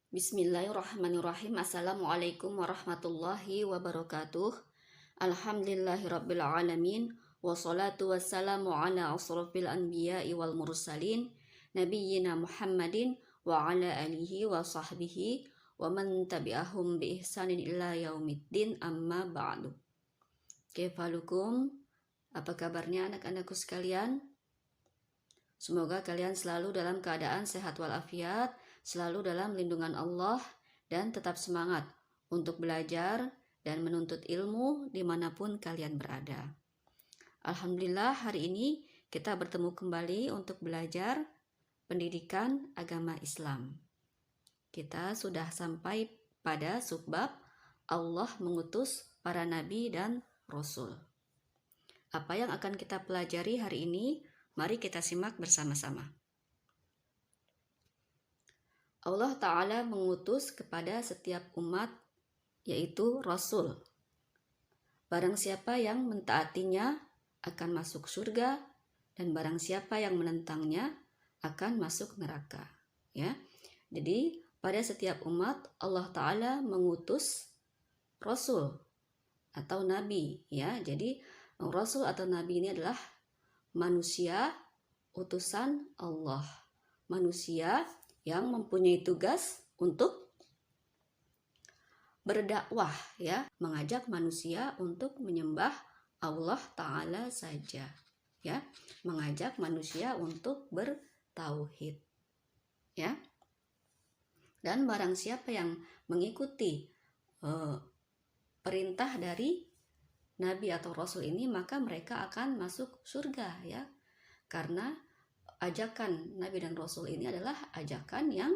Bismillahirrahmanirrahim. Assalamualaikum warahmatullahi wabarakatuh. Alhamdulillahirabbil alamin. Wassalatu wassalamu ala asrofil anbiya'i wal mursalin nabiyyina Muhammadin wa ala alihi wa sahbihi wa man tabi'ahum bi ihsanin ila yaumiddin, amma ba'du. Kaifalukum? Apa kabarnya anak-anakku sekalian? Semoga kalian selalu dalam keadaan sehat walafiat, selalu dalam lindungan Allah, dan tetap semangat untuk belajar dan menuntut ilmu dimanapun kalian berada. Alhamdulillah, hari ini kita bertemu kembali untuk belajar pendidikan agama Islam. Kita sudah sampai pada subbab Allah mengutus para nabi dan rasul. Apa yang akan kita pelajari hari ini? Mari kita simak bersama-sama. Allah Ta'ala mengutus kepada setiap umat, yaitu Rasul. Barang siapa yang mentaatinya akan masuk surga, dan barang siapa yang menentangnya akan masuk neraka. Ya, jadi pada setiap umat Allah Ta'ala mengutus Rasul atau Nabi. Ya, jadi Rasul atau Nabi ini adalah manusia utusan Allah, manusia yang mempunyai tugas untuk berdakwah, ya, mengajak manusia untuk menyembah Allah Ta'ala saja, ya, mengajak manusia untuk bertauhid, ya. Dan barang siapa yang mengikuti perintah dari Nabi atau Rasul ini, maka mereka akan masuk surga, ya. Karena ajakan Nabi dan Rasul ini adalah ajakan yang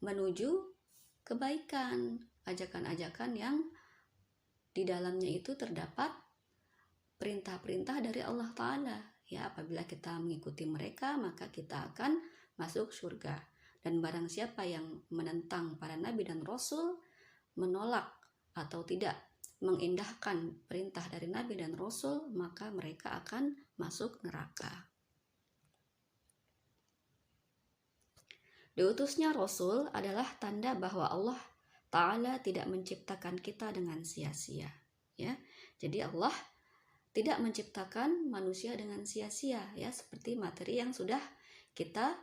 menuju kebaikan, ajakan-ajakan yang di dalamnya itu terdapat perintah-perintah dari Allah Ta'ala. Ya, apabila kita mengikuti mereka, maka kita akan masuk surga. Dan barang siapa yang menentang para Nabi dan Rasul, menolak atau tidak mengindahkan perintah dari Nabi dan Rasul, maka mereka akan masuk neraka. Diutusnya Rasul adalah tanda bahwa Allah Ta'ala tidak menciptakan kita dengan sia-sia. Ya, jadi Allah tidak menciptakan manusia dengan sia-sia, ya, seperti materi yang sudah kita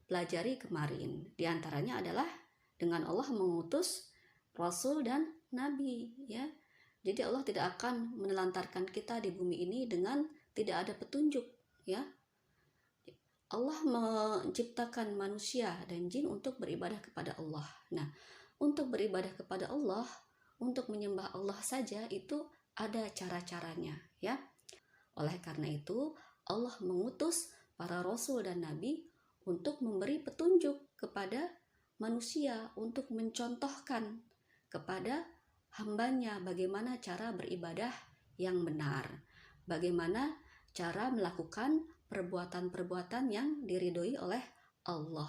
pelajari kemarin. Di antaranya adalah dengan Allah mengutus Rasul dan Nabi, ya. Jadi Allah tidak akan menelantarkan kita di bumi ini dengan tidak ada petunjuk, ya. Allah menciptakan manusia dan jin untuk beribadah kepada Allah. Nah, untuk beribadah kepada Allah, untuk menyembah Allah saja itu ada cara-caranya, ya. Oleh karena itu, Allah mengutus para rasul dan nabi untuk memberi petunjuk kepada manusia, untuk mencontohkan kepada hambanya bagaimana cara beribadah yang benar, bagaimana cara melakukan perbuatan-perbuatan yang diridhoi oleh Allah.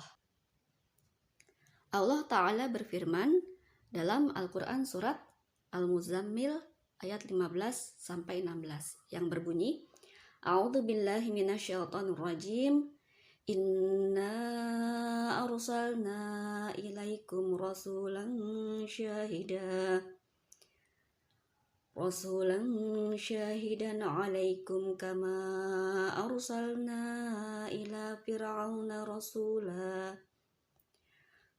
Allah Ta'ala berfirman dalam Al-Quran surat Al-Muzammil ayat 15-16 yang berbunyi, A'udzubillahi minasyaitonirrajim, Inna arsalna ilaikum rasulan syahidan alaikum kama arsalna ila fir'auna rasula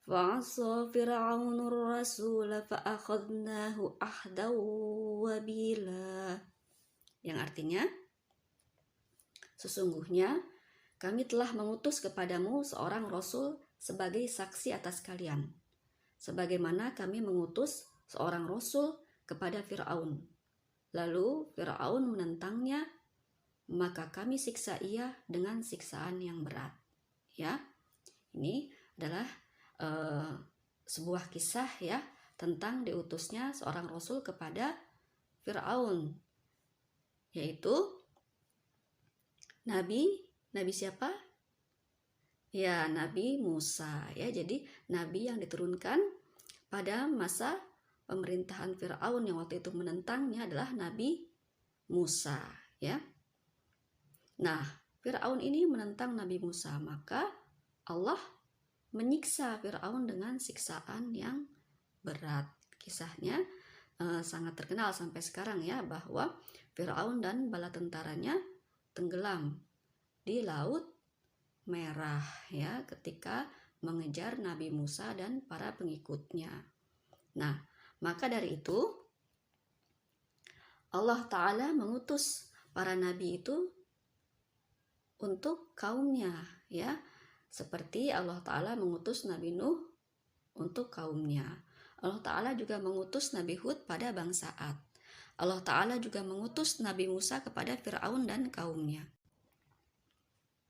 fa'asa fir'aunur rasula fa'akhadnahu ahdaw wabila, yang artinya, sesungguhnya kami telah mengutus kepadamu seorang rasul sebagai saksi atas kalian, sebagaimana kami mengutus seorang rasul kepada Fir'aun. Lalu Fir'aun menentangnya, maka kami siksa ia dengan siksaan yang berat. Ya, ini adalah sebuah kisah, ya, tentang diutusnya seorang rasul kepada Fir'aun, yaitu Nabi siapa? Ya, Nabi Musa, ya. Jadi Nabi yang diturunkan pada masa pemerintahan Fir'aun yang waktu itu menentangnya adalah Nabi Musa, ya. Nah, Fir'aun ini menentang Nabi Musa, maka Allah menyiksa Firaun dengan siksaan yang berat. Kisahnya sangat terkenal sampai sekarang ya, bahwa Firaun dan bala tentaranya tenggelam di Laut Merah ya ketika mengejar Nabi Musa dan para pengikutnya. Nah, maka dari itu Allah Ta'ala mengutus para nabi itu untuk kaumnya ya, seperti Allah Ta'ala mengutus Nabi Nuh untuk kaumnya. Allah Ta'ala juga mengutus Nabi Hud pada bangsa Ad. Allah Ta'ala juga mengutus Nabi Musa kepada Fir'aun dan kaumnya.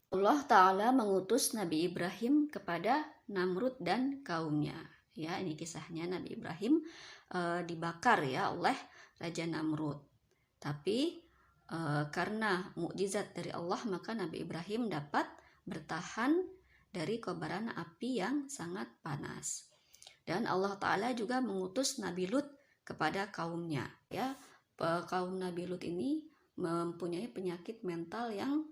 Allah Ta'ala mengutus Nabi Ibrahim kepada Namrud dan kaumnya. Ya, ini kisahnya Nabi Ibrahim dibakar ya oleh Raja Namrud. Tapi karena mukjizat dari Allah, maka Nabi Ibrahim dapat bertahan dari kobaran api yang sangat panas. Dan Allah Ta'ala juga mengutus Nabi Lut kepada kaumnya. Ya, kaum Nabi Lut ini mempunyai penyakit mental yang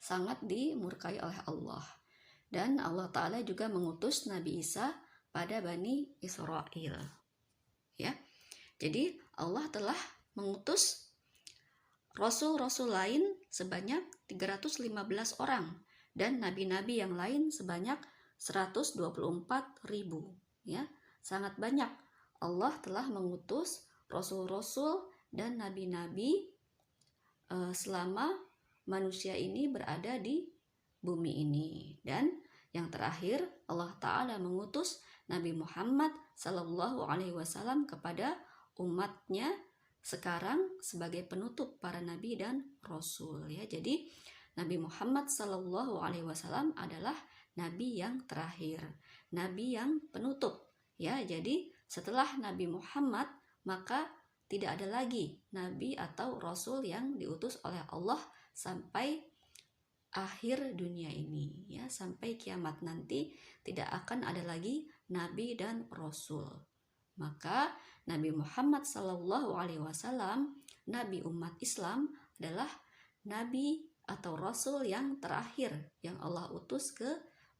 sangat dimurkai oleh Allah. Dan Allah Ta'ala juga mengutus Nabi Isa pada Bani Israel. Ya, jadi Allah telah mengutus rasul-rasul lain sebanyak 315 orang dan nabi-nabi yang lain sebanyak 124.000 ya, sangat banyak. Allah telah mengutus rasul-rasul dan nabi-nabi selama manusia ini berada di bumi ini. Dan yang terakhir, Allah Ta'ala mengutus Nabi Muhammad Sallallahu Alaihi Wasallam kepada umatnya sekarang sebagai penutup para nabi dan rasul ya. Jadi Nabi Muhammad Sallallahu Alaihi Wasallam adalah nabi yang terakhir, nabi yang penutup ya. Jadi setelah Nabi Muhammad maka tidak ada lagi nabi atau rasul yang diutus oleh Allah sampai akhir dunia ini ya, sampai kiamat nanti tidak akan ada lagi nabi dan rasul. Maka Nabi Muhammad Sallallahu Alaihi Wasallam, Nabi umat Islam, adalah Nabi atau Rasul yang terakhir yang Allah utus ke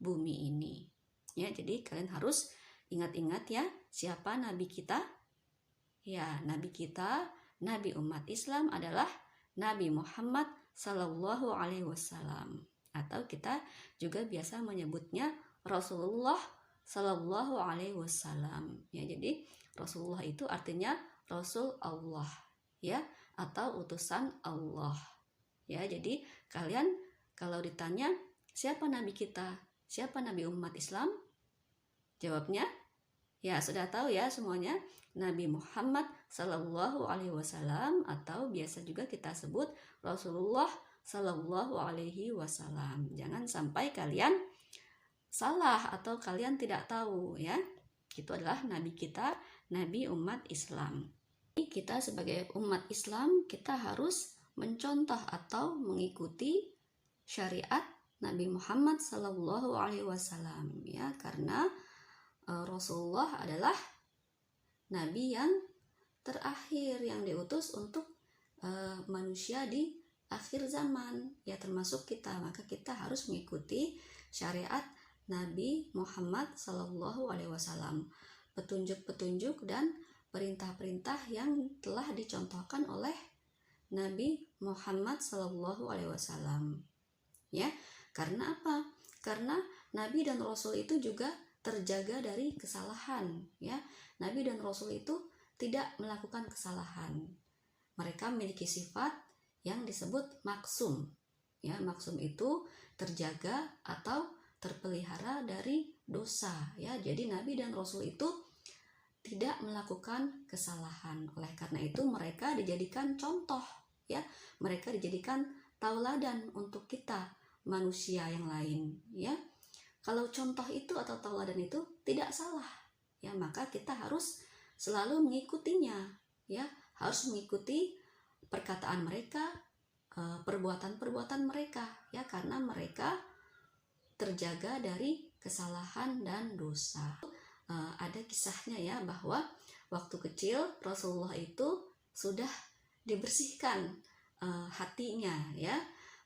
bumi ini. Ya, jadi kalian harus ingat-ingat ya, siapa Nabi kita? Ya, Nabi kita, Nabi umat Islam adalah Nabi Muhammad Sallallahu Alaihi Wasallam, atau kita juga biasa menyebutnya Rasulullah Sallallahu Alaihi Wasallam. Ya, jadi Rasulullah itu artinya Rasul Allah ya, atau utusan Allah ya. Jadi kalian kalau ditanya siapa nabi kita, siapa nabi umat Islam, jawabnya ya sudah tahu ya semuanya, Nabi Muhammad Sallallahu Alaihi Wasallam, atau biasa juga kita sebut Rasulullah Sallallahu Alaihi Wasallam. Jangan sampai kalian salah atau kalian tidak tahu ya. Itu adalah nabi kita, nabi umat Islam. Kita sebagai umat Islam, kita harus mencontoh atau mengikuti syariat Nabi Muhammad Sallallahu Alaihi Wasallam ya, karena Rasulullah adalah nabi yang terakhir yang diutus untuk manusia di akhir zaman ya, termasuk kita. Maka kita harus mengikuti syariat Nabi Muhammad Sallallahu Alaihi Wasallam, petunjuk-petunjuk dan perintah-perintah yang telah dicontohkan oleh Nabi Muhammad Sallallahu Alaihi Wasallam. Ya, karena apa? Karena Nabi dan Rasul itu juga terjaga dari kesalahan. Ya, Nabi dan Rasul itu tidak melakukan kesalahan. Mereka memiliki sifat yang disebut maksum. Ya, maksum itu terjaga atau terpelihara dari dosa ya. Jadi Nabi dan Rasul itu tidak melakukan kesalahan. Oleh karena itu mereka dijadikan contoh ya. Mereka dijadikan tauladan untuk kita manusia yang lain ya. Kalau contoh itu atau tauladan itu tidak salah ya, maka kita harus selalu mengikutinya ya. Harus mengikuti perkataan mereka, perbuatan-perbuatan mereka ya, karena mereka terjaga dari kesalahan dan dosa. Ada kisahnya ya, bahwa waktu kecil Rasulullah itu sudah dibersihkan hatinya ya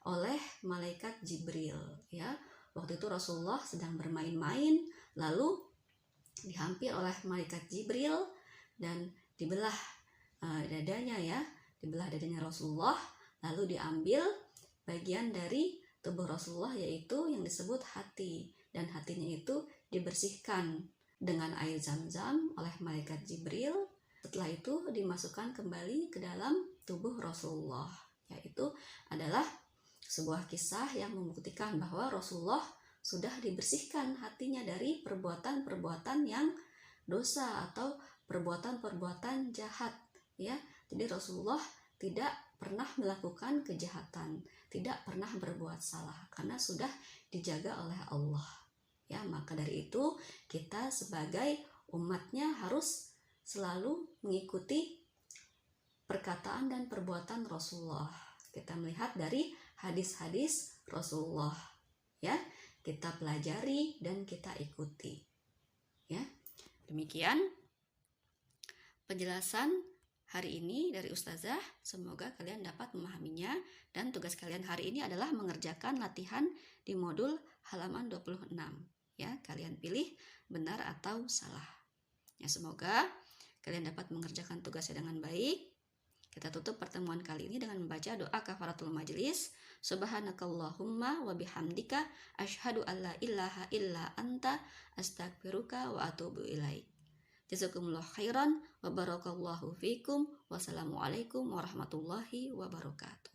oleh malaikat Jibril ya. waktu itu Rasulullah sedang bermain-main, lalu dihampir oleh malaikat Jibril dan dibelah dadanya ya, dibelah dadanya Rasulullah, lalu diambil bagian dari tubuh Rasulullah yaitu yang disebut hati, dan hatinya itu dibersihkan dengan air zam-zam oleh malaikat Jibril. Setelah itu dimasukkan kembali ke dalam tubuh Rasulullah. Yaitu adalah sebuah kisah yang membuktikan bahwa Rasulullah sudah dibersihkan hatinya dari perbuatan-perbuatan yang dosa atau perbuatan-perbuatan jahat ya. Jadi Rasulullah tidak pernah melakukan kejahatan, tidak pernah berbuat salah karena sudah dijaga oleh Allah. Ya, maka dari itu kita sebagai umatnya harus selalu mengikuti perkataan dan perbuatan Rasulullah. Kita melihat dari hadis-hadis Rasulullah, ya, kita pelajari dan kita ikuti. Ya, demikian penjelasan hari ini dari Ustazah. Semoga kalian dapat memahaminya, dan tugas kalian hari ini adalah mengerjakan latihan di modul halaman 26. Ya, kalian pilih benar atau salah. Ya, semoga kalian dapat mengerjakan tugasnya dengan baik. Kita tutup pertemuan kali ini dengan membaca doa kafaratul majlis. Subhanakallahumma wa bihamdika asyhadu an la ilaha illa anta astaghfiruka wa atubu ilaik. Jazakumullah khairan wa barakallahu fikum. Wassalamualaikum warahmatullahi wabarakatuh.